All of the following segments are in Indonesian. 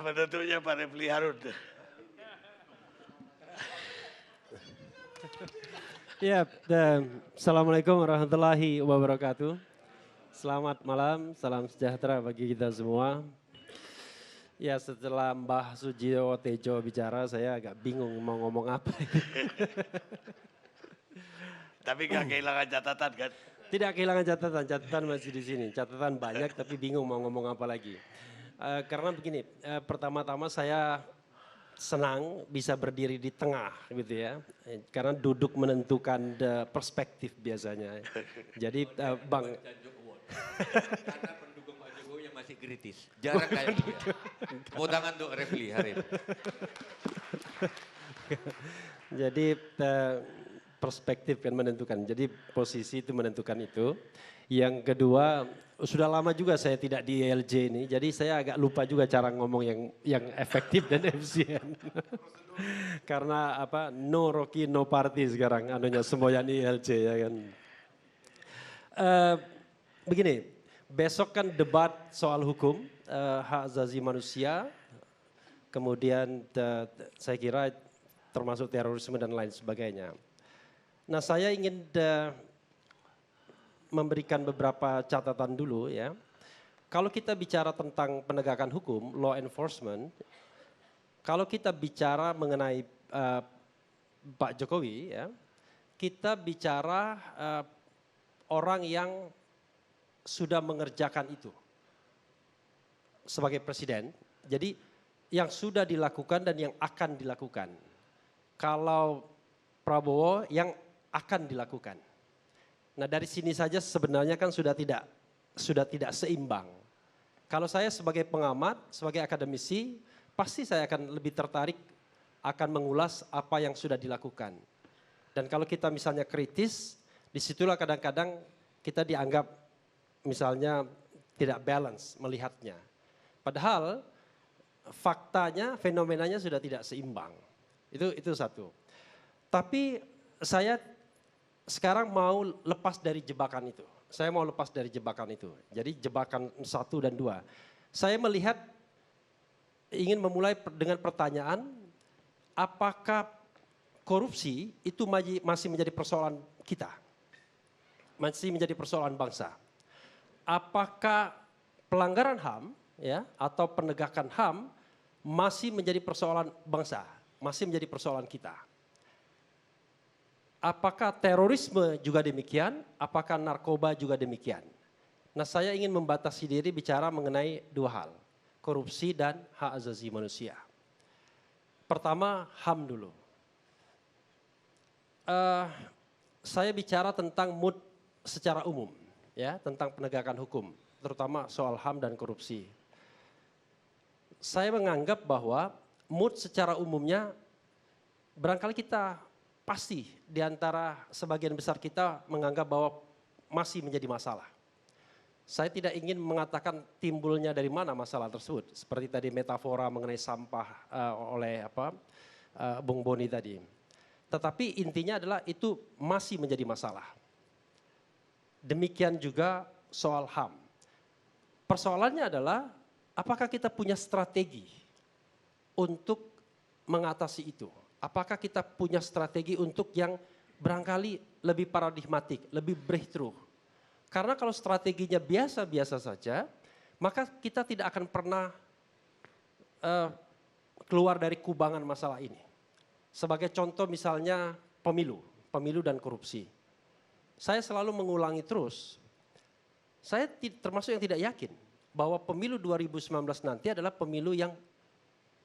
penutupnya Pak Refli Harun. Ya, Assalamualaikum warahmatullahi wabarakatuh. Selamat malam, salam sejahtera bagi kita semua. Ya, setelah Mbah Sujiwo Tejo bicara, saya agak bingung mau ngomong apa. Tapi gak kehilangan catatan kan? Tidak kehilangan catatan, catatan masih di sini. Catatan banyak tapi bingung mau ngomong apa lagi. Karena begini, pertama-tama saya senang bisa berdiri di tengah gitu ya. Karena duduk menentukan perspektif biasanya. Jadi Bang... Karena pendukung Pak Jokowi yang masih kritis. Jarang kayak dia. Tepuk tangan untuk Refli hari ini. Jadi perspektif kan menentukan. Jadi posisi itu menentukan itu. Yang kedua, sudah lama juga saya tidak di ILJ ini. Jadi saya agak lupa juga cara ngomong yang efektif dan efisien. Karena apa? No Rocky no party sekarang anunya semboyan ILJ ya kan. Begini, besok kan debat soal hukum, hak asasi manusia, kemudian saya kira termasuk terorisme dan lain sebagainya. Nah saya ingin memberikan beberapa catatan dulu ya. Kalau kita bicara tentang penegakan hukum, law enforcement, kalau kita bicara mengenai Pak Jokowi ya, kita bicara orang yang sudah mengerjakan itu sebagai presiden. Jadi yang sudah dilakukan dan yang akan dilakukan. Kalau Prabowo yang akan dilakukan. Nah dari sini saja sebenarnya kan sudah tidak seimbang. Kalau saya sebagai pengamat, sebagai akademisi, pasti saya akan lebih tertarik akan mengulas apa yang sudah dilakukan. Dan kalau kita misalnya kritis, disitulah kadang-kadang kita dianggap misalnya tidak balance melihatnya. Padahal faktanya, fenomenanya sudah tidak seimbang. Itu satu. Tapi saya sekarang mau lepas dari jebakan itu. Saya mau lepas dari jebakan itu. Jadi jebakan 1 dan 2. Saya melihat ingin memulai dengan pertanyaan, apakah korupsi itu masih menjadi persoalan kita? Masih menjadi persoalan bangsa. Apakah pelanggaran HAM ya atau penegakan HAM masih menjadi persoalan bangsa, masih menjadi persoalan kita? Apakah terorisme juga demikian? Apakah narkoba juga demikian? Nah, saya ingin membatasi diri bicara mengenai 2 hal, korupsi dan hak asasi manusia. Pertama, HAM dulu. Saya bicara tentang mood secara umum, ya, tentang penegakan hukum, terutama soal HAM dan korupsi. Saya menganggap bahwa mood secara umumnya barangkali kita pasti di antara sebagian besar kita menganggap bahwa masih menjadi masalah. Saya tidak ingin mengatakan timbulnya dari mana masalah tersebut, seperti tadi metafora mengenai sampah oleh Bung Boni tadi. Tetapi intinya adalah itu masih menjadi masalah. Demikian juga soal HAM. Persoalannya adalah apakah kita punya strategi untuk mengatasi itu? Apakah kita punya strategi untuk yang barangkali lebih paradigmatik, lebih breakthrough? Karena kalau strateginya biasa-biasa saja, maka kita tidak akan pernah keluar dari kubangan masalah ini. Sebagai contoh misalnya pemilu dan korupsi. Saya selalu mengulangi terus, saya termasuk yang tidak yakin bahwa pemilu 2019 nanti adalah pemilu yang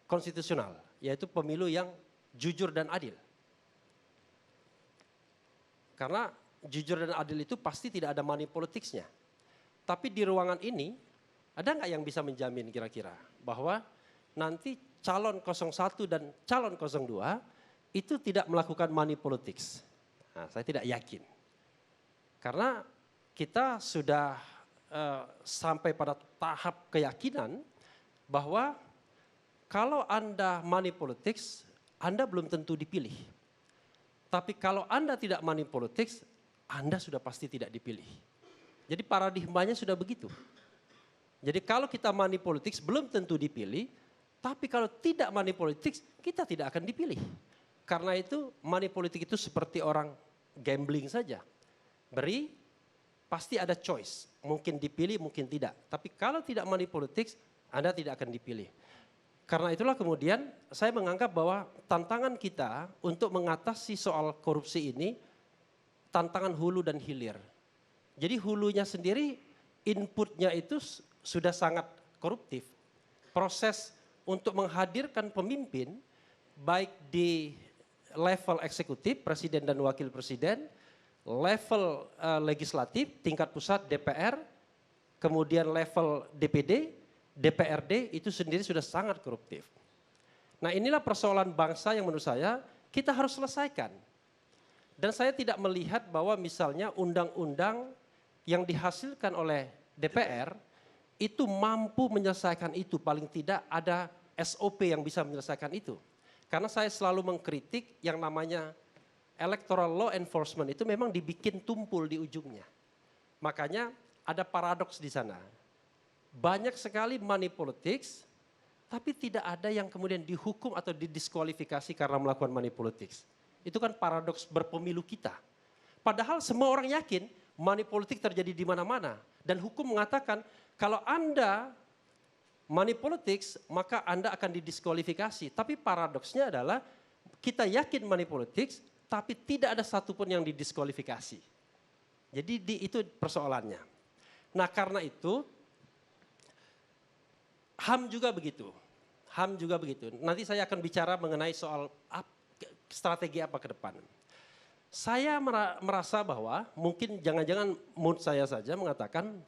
konstitusional, yaitu pemilu yang jujur dan adil. Karena jujur dan adil itu pasti tidak ada money politicsnya. Tapi di ruangan ini, ada nggak yang bisa menjamin kira-kira bahwa nanti calon 01 dan calon 02 itu tidak melakukan money politics? Nah, saya tidak yakin. Karena kita sudah sampai pada tahap keyakinan bahwa kalau Anda money politics, Anda belum tentu dipilih. Tapi kalau Anda tidak money politics, Anda sudah pasti tidak dipilih. Jadi paradigmanya sudah begitu. Jadi kalau kita money politics belum tentu dipilih, Tapi kalau tidak money politics, kita tidak akan dipilih. Karena itu money politik itu seperti orang gambling saja. Beri, pasti ada choice. Mungkin dipilih, mungkin tidak. Tapi kalau tidak money politics, Anda tidak akan dipilih. Karena itulah kemudian saya menganggap bahwa tantangan kita untuk mengatasi soal korupsi ini, tantangan hulu dan hilir. Jadi hulunya sendiri, inputnya itu sudah sangat koruptif. Proses untuk menghadirkan pemimpin, baik di level eksekutif, presiden dan wakil presiden, level legislatif, tingkat pusat DPR, kemudian level DPD, DPRD itu sendiri sudah sangat koruptif. Nah inilah persoalan bangsa yang menurut saya kita harus selesaikan. Dan saya tidak melihat bahwa misalnya undang-undang yang dihasilkan oleh DPR itu mampu menyelesaikan itu, paling tidak ada SOP yang bisa menyelesaikan itu. Karena saya selalu mengkritik yang namanya electoral law enforcement itu memang dibikin tumpul di ujungnya. Makanya ada paradoks di sana. Banyak sekali money politics, tapi tidak ada yang kemudian dihukum atau didiskualifikasi karena melakukan money politics. Itu kan paradoks berpemilu kita. Padahal semua orang yakin money politik terjadi di mana-mana. Dan hukum mengatakan kalau Anda money politics maka Anda akan didiskualifikasi. Tapi paradoksnya adalah kita yakin money politics tapi tidak ada satupun yang didiskualifikasi. Jadi itu persoalannya. Nah karena itu HAM juga begitu. HAM juga begitu. Nanti saya akan bicara mengenai soal strategi apa ke depan. Saya merasa bahwa mungkin jangan-jangan mood saya saja mengatakan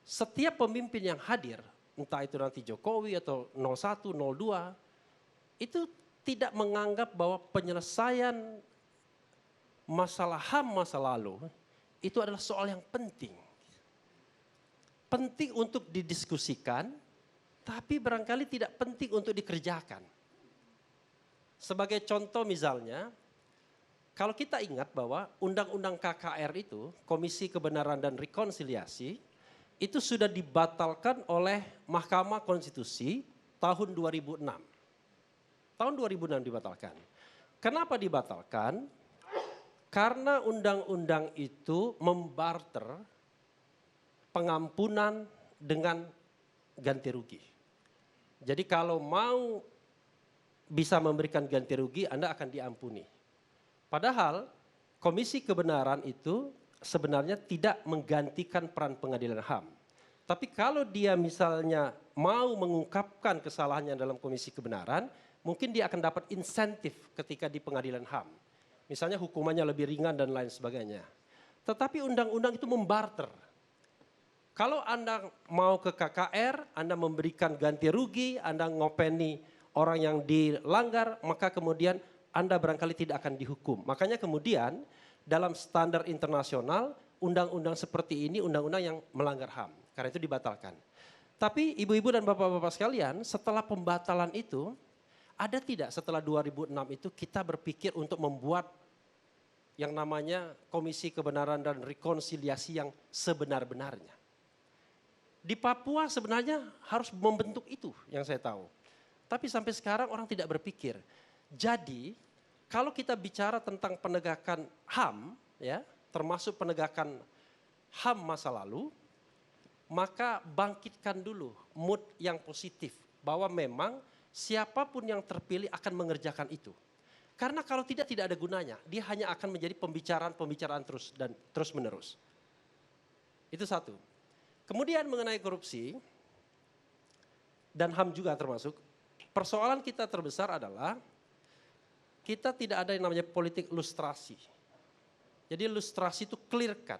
setiap pemimpin yang hadir, entah itu nanti Jokowi atau 01, 02, itu tidak menganggap bahwa penyelesaian masalah HAM masa lalu itu adalah soal yang penting. Penting untuk didiskusikan, tapi barangkali tidak penting untuk dikerjakan. Sebagai contoh misalnya, kalau kita ingat bahwa Undang-Undang KKR itu, Komisi Kebenaran dan Rekonsiliasi, itu sudah dibatalkan oleh Mahkamah Konstitusi tahun 2006. Tahun 2006 dibatalkan. Kenapa dibatalkan? Karena undang-undang itu membarter pengampunan dengan ganti rugi. Jadi kalau mau bisa memberikan ganti rugi, Anda akan diampuni. Padahal Komisi Kebenaran itu sebenarnya tidak menggantikan peran pengadilan HAM. Tapi kalau dia misalnya mau mengungkapkan kesalahannya dalam Komisi Kebenaran, mungkin dia akan dapat insentif ketika di pengadilan HAM. Misalnya hukumannya lebih ringan dan lain sebagainya. Tetapi undang-undang itu membarter. Kalau Anda mau ke KKR, Anda memberikan ganti rugi, Anda ngopeni orang yang dilanggar, maka kemudian Anda barangkali tidak akan dihukum. Makanya kemudian dalam standar internasional, undang-undang seperti ini undang-undang yang melanggar HAM. Karena itu dibatalkan. Tapi ibu-ibu dan bapak-bapak sekalian, setelah pembatalan itu, ada tidak setelah 2006 itu kita berpikir untuk membuat yang namanya Komisi Kebenaran dan Rekonsiliasi yang sebenar-benarnya. Di Papua sebenarnya harus membentuk itu yang saya tahu. Tapi sampai sekarang orang tidak berpikir. Jadi kalau kita bicara tentang penegakan HAM, ya, termasuk penegakan HAM masa lalu, maka bangkitkan dulu mood yang positif bahwa memang siapapun yang terpilih akan mengerjakan itu. Karena kalau tidak ada gunanya, dia hanya akan menjadi pembicaraan terus menerus. Itu satu. Kemudian mengenai korupsi dan HAM juga termasuk, persoalan kita terbesar adalah kita tidak ada yang namanya politik lustrasi. Jadi lustrasi itu clear cut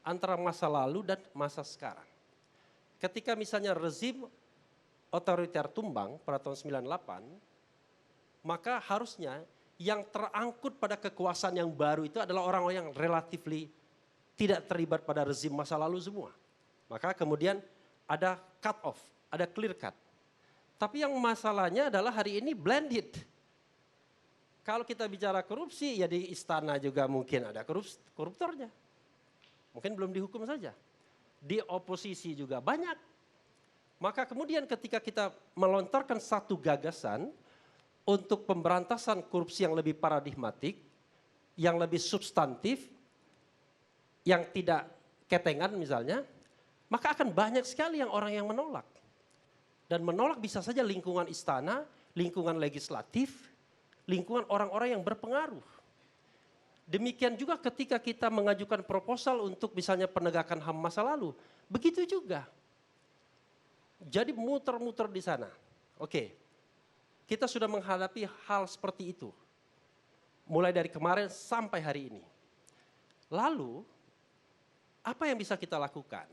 antara masa lalu dan masa sekarang. Ketika misalnya rezim otoriter tumbang pada tahun 98, maka harusnya yang terangkut pada kekuasaan yang baru itu adalah orang-orang yang relatively tidak terlibat pada rezim masa lalu semua. Maka kemudian ada cut off, ada clear cut. Tapi yang masalahnya adalah hari ini blended. Kalau kita bicara korupsi, ya di istana juga mungkin ada koruptornya. Mungkin belum dihukum saja. Di oposisi juga banyak. Maka kemudian ketika kita melontarkan satu gagasan untuk pemberantasan korupsi yang lebih paradigmatik, yang lebih substantif, yang tidak ketengan misalnya, maka akan banyak sekali yang orang yang menolak. Dan menolak bisa saja lingkungan istana, lingkungan legislatif, lingkungan orang-orang yang berpengaruh. Demikian juga ketika kita mengajukan proposal untuk misalnya penegakan HAM masa lalu, begitu juga. Jadi muter-muter di sana. Oke, kita sudah menghadapi hal seperti itu. Mulai dari kemarin sampai hari ini. Lalu, apa yang bisa kita lakukan?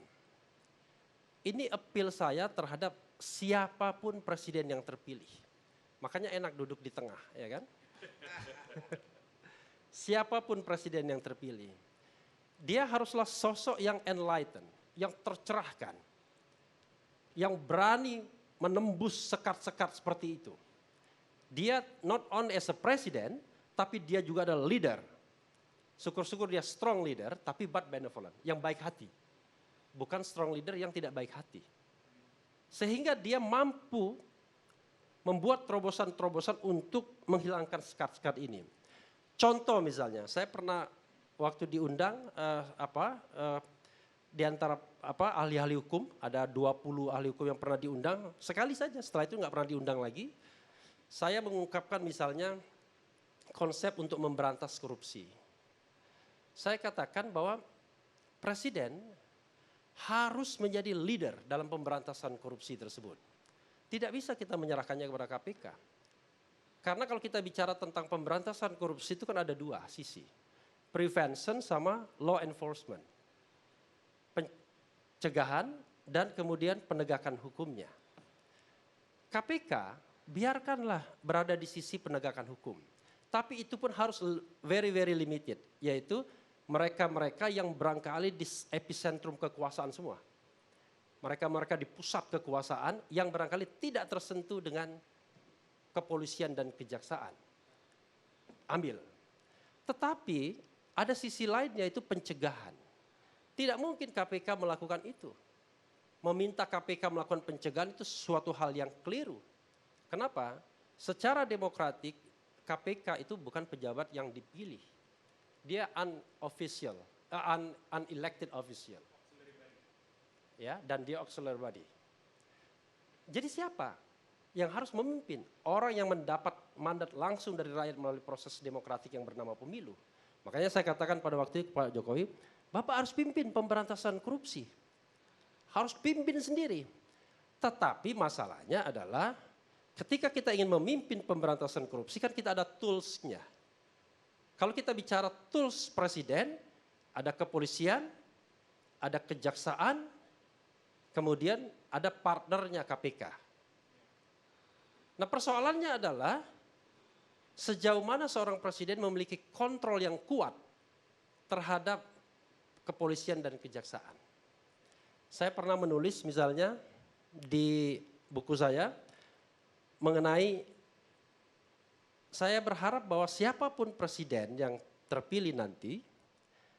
Ini appeal saya terhadap siapapun presiden yang terpilih. Makanya enak duduk di tengah, ya kan? Siapapun presiden yang terpilih, dia haruslah sosok yang enlightened, yang tercerahkan, yang berani menembus sekat-sekat seperti itu. Dia not only as a president, tapi dia juga adalah leader. Syukur-syukur dia strong leader, tapi but benevolent, yang baik hati. Bukan strong leader yang tidak baik hati. Sehingga dia mampu membuat terobosan-terobosan untuk menghilangkan sekat-sekat ini. Contoh misalnya, saya pernah waktu diundang di antara ahli-ahli hukum, ada 20 ahli hukum yang pernah diundang, sekali saja setelah itu nggak pernah diundang lagi. Saya mengungkapkan misalnya konsep untuk memberantas korupsi. Saya katakan bahwa presiden harus menjadi leader dalam pemberantasan korupsi tersebut. Tidak bisa kita menyerahkannya kepada KPK. Karena kalau kita bicara tentang pemberantasan korupsi itu kan ada dua sisi. Prevention sama law enforcement. Pencegahan dan kemudian penegakan hukumnya. KPK biarkanlah berada di sisi penegakan hukum. Tapi itu pun harus very very limited. Yaitu mereka-mereka yang barangkali di epicentrum kekuasaan semua. Mereka-mereka di pusat kekuasaan yang barangkali tidak tersentuh dengan kepolisian dan kejaksaan. Ambil. Tetapi ada sisi lain yaitu pencegahan. Tidak mungkin KPK melakukan itu. Meminta KPK melakukan pencegahan itu suatu hal yang keliru. Kenapa? Secara demokratik KPK itu bukan pejabat yang dipilih. Dia unofficial, unelected official. Ya, dan dia auxiliary body. Jadi siapa yang harus memimpin? Orang yang mendapat mandat langsung dari rakyat melalui proses demokratik yang bernama pemilu. Makanya saya katakan pada waktu itu Pak Jokowi, Bapak harus pimpin pemberantasan korupsi. Harus pimpin sendiri. Tetapi masalahnya adalah ketika kita ingin memimpin pemberantasan korupsi kan kita ada tools-nya. Kalau kita bicara tools presiden, ada kepolisian, ada kejaksaan, kemudian ada partnernya KPK. Nah persoalannya adalah sejauh mana seorang presiden memiliki kontrol yang kuat terhadap kepolisian dan kejaksaan. Saya pernah menulis misalnya di buku saya mengenai saya berharap bahwa siapapun presiden yang terpilih nanti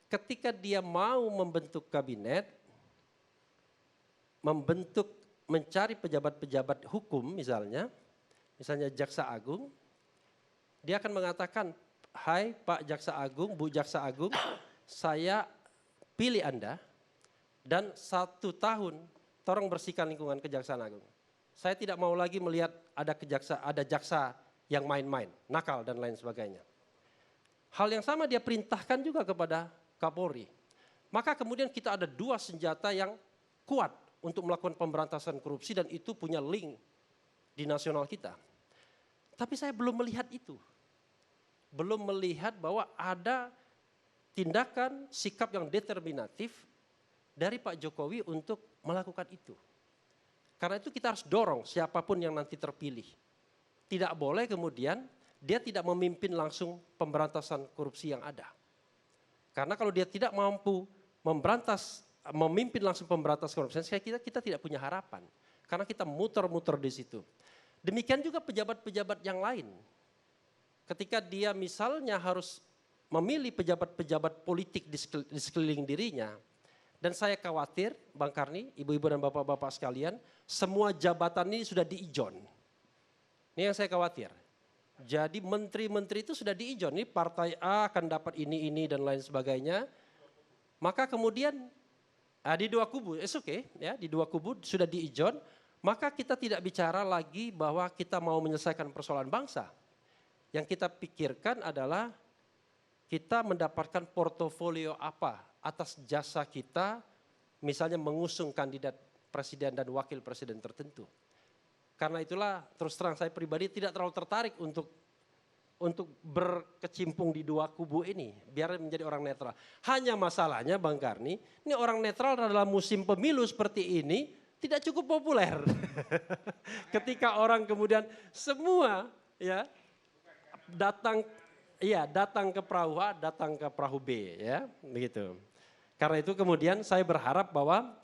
ketika dia mau membentuk kabinet, mencari pejabat-pejabat hukum misalnya Jaksa Agung, dia akan mengatakan, hai Pak Jaksa Agung, Bu Jaksa Agung, saya pilih Anda dan 1 tahun tolong bersihkan lingkungan Kejaksaan Agung. Saya tidak mau lagi melihat ada jaksa yang main-main, nakal dan lain sebagainya. Hal yang sama dia perintahkan juga kepada Kapolri. Maka kemudian kita ada 2 senjata yang kuat untuk melakukan pemberantasan korupsi dan itu punya link di nasional kita. Tapi saya belum melihat itu. Belum melihat bahwa ada tindakan sikap yang determinatif dari Pak Jokowi untuk melakukan itu. Karena itu kita harus dorong siapapun yang nanti terpilih. Tidak boleh kemudian dia tidak memimpin langsung pemberantasan korupsi yang ada. Karena kalau dia tidak mampu memimpin langsung pemberantasan korupsi, kita tidak punya harapan. Karena kita muter-muter di situ. Demikian juga pejabat-pejabat yang lain. Ketika dia misalnya harus memilih pejabat-pejabat politik di sekeliling dirinya, Dan saya khawatir, Bang Karni, ibu-ibu dan bapak-bapak sekalian, semua jabatan ini sudah diijon. Ini yang saya khawatir. Jadi menteri-menteri itu sudah diijon, ini partai A akan dapat ini, dan lain sebagainya. Maka kemudian di dua kubu, okay, ya, di dua kubu sudah diijon, maka kita tidak bicara lagi bahwa kita mau menyelesaikan persoalan bangsa. Yang kita pikirkan adalah kita mendapatkan portofolio apa atas jasa kita, misalnya mengusung kandidat presiden dan wakil presiden tertentu. Karena itulah terus terang saya pribadi tidak terlalu tertarik untuk berkecimpung di dua kubu ini, biar menjadi orang netral. Hanya masalahnya Bang Karni, ini orang netral dalam musim pemilu seperti ini tidak cukup populer. Ketika orang kemudian semua ya datang ke perahu A, datang ke perahu B, ya, begitu. Karena itu kemudian saya berharap bahwa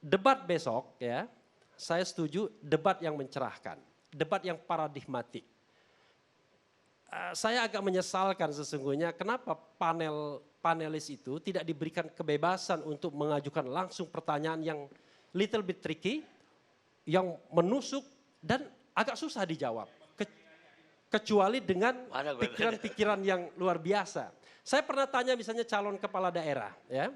debat besok, ya, saya setuju debat yang mencerahkan, debat yang paradigmatik. Saya agak menyesalkan sesungguhnya kenapa panelis itu tidak diberikan kebebasan untuk mengajukan langsung pertanyaan yang little bit tricky, yang menusuk dan agak susah dijawab. Kecuali dengan pikiran-pikiran yang luar biasa. Saya pernah tanya misalnya calon kepala daerah, ya.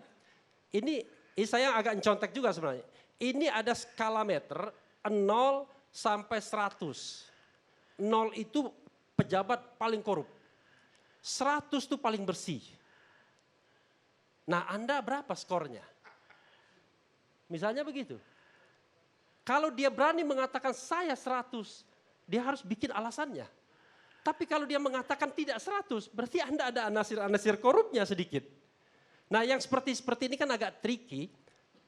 Ini saya agak contek juga sebenarnya. Ini ada skala meter 0 sampai 100. 0 itu pejabat paling korup. 100 itu paling bersih. Nah, Anda berapa skornya? Misalnya begitu. Kalau dia berani mengatakan saya 100, dia harus bikin alasannya. Tapi kalau dia mengatakan tidak 100, berarti Anda ada anasir-anasir korupnya sedikit. Nah yang seperti ini kan agak tricky,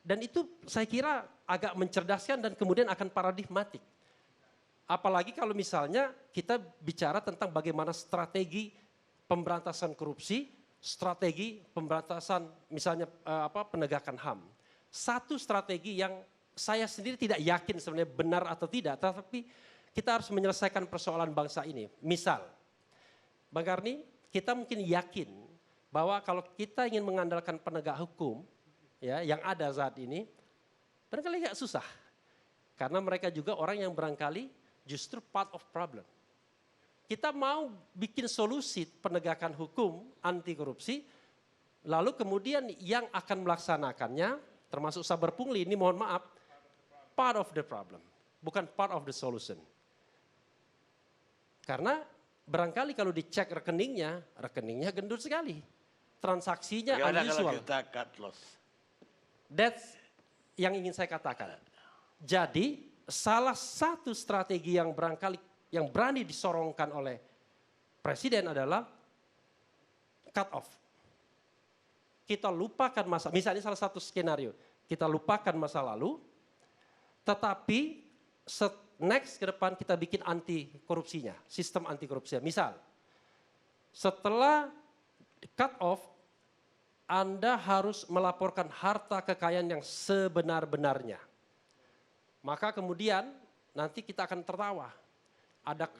dan itu saya kira agak mencerdaskan dan kemudian akan paradigmatik. Apalagi kalau misalnya kita bicara tentang bagaimana strategi pemberantasan korupsi, strategi pemberantasan misalnya penegakan HAM. Satu strategi yang saya sendiri tidak yakin sebenarnya benar atau tidak, tapi kita harus menyelesaikan persoalan bangsa ini. Misal, Bang Karni, kita mungkin yakin bahwa kalau kita ingin mengandalkan penegak hukum ya yang ada saat ini, barangkali agak susah. Karena mereka juga orang yang barangkali justru part of problem. Kita mau bikin solusi penegakan hukum anti korupsi, lalu kemudian yang akan melaksanakannya, termasuk saber pungli, ini mohon maaf, part of the problem, bukan part of the solution. Karena barangkali kalau dicek rekeningnya gendut sekali. Transaksinya Bagaimana unusual. kalau kita cut loss? That's yang ingin saya katakan. Jadi salah satu strategi yang barangkali yang berani disorongkan oleh presiden adalah cut off. Kita lupakan misalnya salah satu skenario, kita lupakan masa lalu, tetapi next ke depan kita bikin anti korupsinya, sistem anti korupsinya. Misal, setelah cut off, Anda harus melaporkan harta kekayaan yang sebenar-benarnya. Maka kemudian nanti kita akan tertawa. Ada,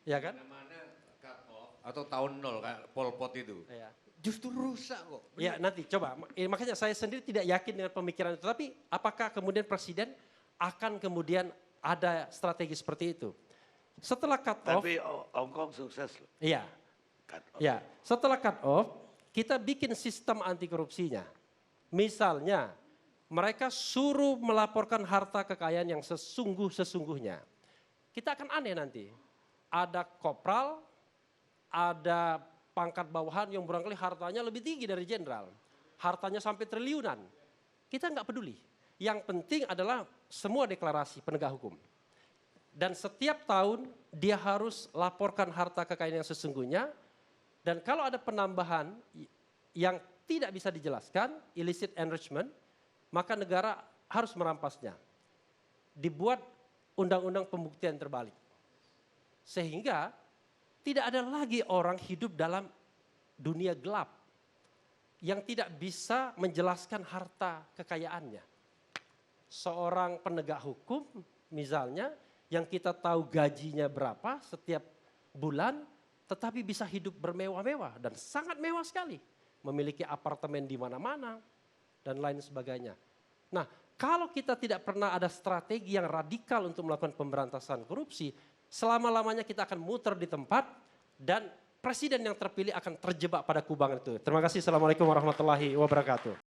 ya kan? Mana cut off atau tahun 0 kan Pol Pot itu. Ya. Justru rusak kok. Ya nanti coba, makanya saya sendiri tidak yakin dengan pemikiran itu. Tapi apakah kemudian presiden akan kemudian ada strategi seperti itu? Setelah cut off. Tapi Hong Kong sukses loh. Iya. Cut off. Ya, setelah cut off, kita bikin sistem anti korupsinya. Misalnya, mereka suruh melaporkan harta kekayaan yang sesungguhnya. Kita akan aneh nanti. Ada kopral, ada pangkat bawahan yang barangkali hartanya lebih tinggi dari jenderal. Hartanya sampai triliunan. Kita nggak peduli. Yang penting adalah semua deklarasi penegak hukum. Dan setiap tahun dia harus laporkan harta kekayaan yang sesungguhnya. Dan kalau ada penambahan yang tidak bisa dijelaskan, illicit enrichment, maka negara harus merampasnya. Dibuat undang-undang pembuktian terbalik. Sehingga tidak ada lagi orang hidup dalam dunia gelap yang tidak bisa menjelaskan harta kekayaannya. Seorang penegak hukum misalnya yang kita tahu gajinya berapa setiap bulan, tetapi bisa hidup bermewah-mewah dan sangat mewah sekali. Memiliki apartemen di mana-mana, dan lain sebagainya. Nah, kalau kita tidak pernah ada strategi yang radikal untuk melakukan pemberantasan korupsi, selama-lamanya kita akan muter di tempat dan presiden yang terpilih akan terjebak pada kubangan itu. Terima kasih. Assalamualaikum warahmatullahi wabarakatuh.